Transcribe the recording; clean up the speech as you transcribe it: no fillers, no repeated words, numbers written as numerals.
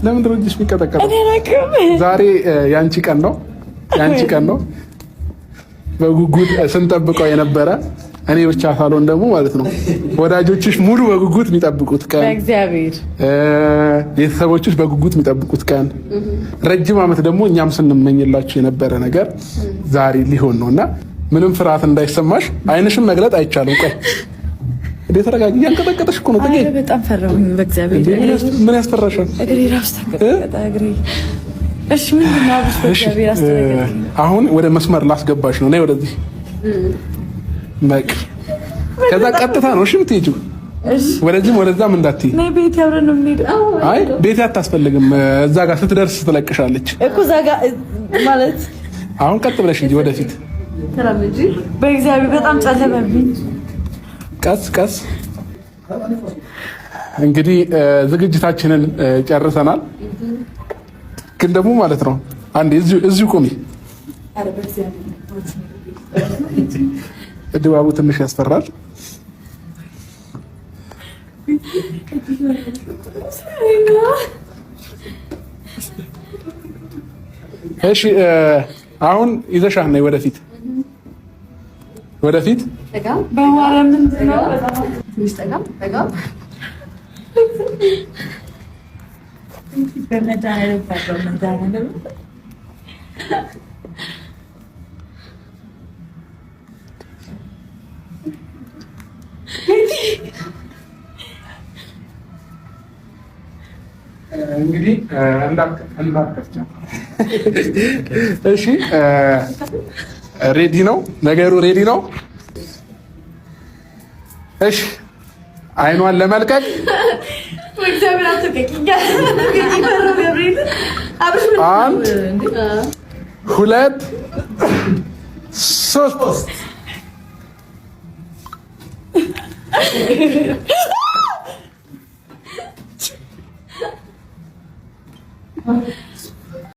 ለምን ድርጅሽ የሚቀጠቀጠው? ዛሬ ያንቺ ቀን ነው፣ ያንቺ ቀን ነው። በጉጉት ስንጠብቀው የነበረ እኔ ብቻ ሳልሆን ደግሞ ማለት ነው ወዳጆችሽ ሙሉ በጉጉት የሚጠብቁት ቀን፣ እግዚአብሔር ቤተሰቦችሽ በጉጉት የሚጠብቁት ቀን፣ ረጅም ዓመት ደግሞ እኛም ስንመኝላችሁ የነበረ ነገር ዛሬ ሊሆን ነውና ምንም ፍርሃት እንዳይሰማሽ፣ አይንሽም መግለጥ አይቻልም። ቆይ እንዴት ተረጋጊ። ያንቀጠቀጠሽ እኮ ነው። አይ በጣም ፈራሁኝ። በእግዚአብሔር ምን ያስፈራሻል? እግሬ ራስ ተቀጠቀጠ። እግሬ እሺ፣ ምንድን ነው አብሽ? በእግዚአብሔር አስተረጋጊ። አሁን ወደ መስመር ላስገባሽ ነው። ነይ ወደዚህ በቃ። ከዛ ቀጥታ ነው እሺ የምትሄጂው። ወደዚህም ወደዛም እንዳትዪ። ነይ ቤት አብረን ነው የምንሄደው። አይ ቤት አታስፈልግም። እዛ ጋር ስትደርስ ትለቅሻለች እኮ እዛ ጋር ማለት። አሁን ቀጥ ብለሽ እንጂ ወደፊት ተራመጂ። በእግዚአብሔር በጣም ጨለመብኝ። ቀስ ቀስ። እንግዲህ ዝግጅታችንን ጨርሰናል። ግን ደግሞ ማለት ነው አንዴ እዚሁ ቆሚ። ድባቡ ትንሽ ያስፈራል። እሺ አሁን ይዘሻት ነይ ወደፊት ወደፊት። በማርያም ምንድን ነው እንግዲህ እንዳትከፍቻ። እሺ ሬዲ ነው ነገሩ፣ ሬዲ ነው። እሺ አይኗን ለመልቀቅ አንድ ሁለት ሶስት።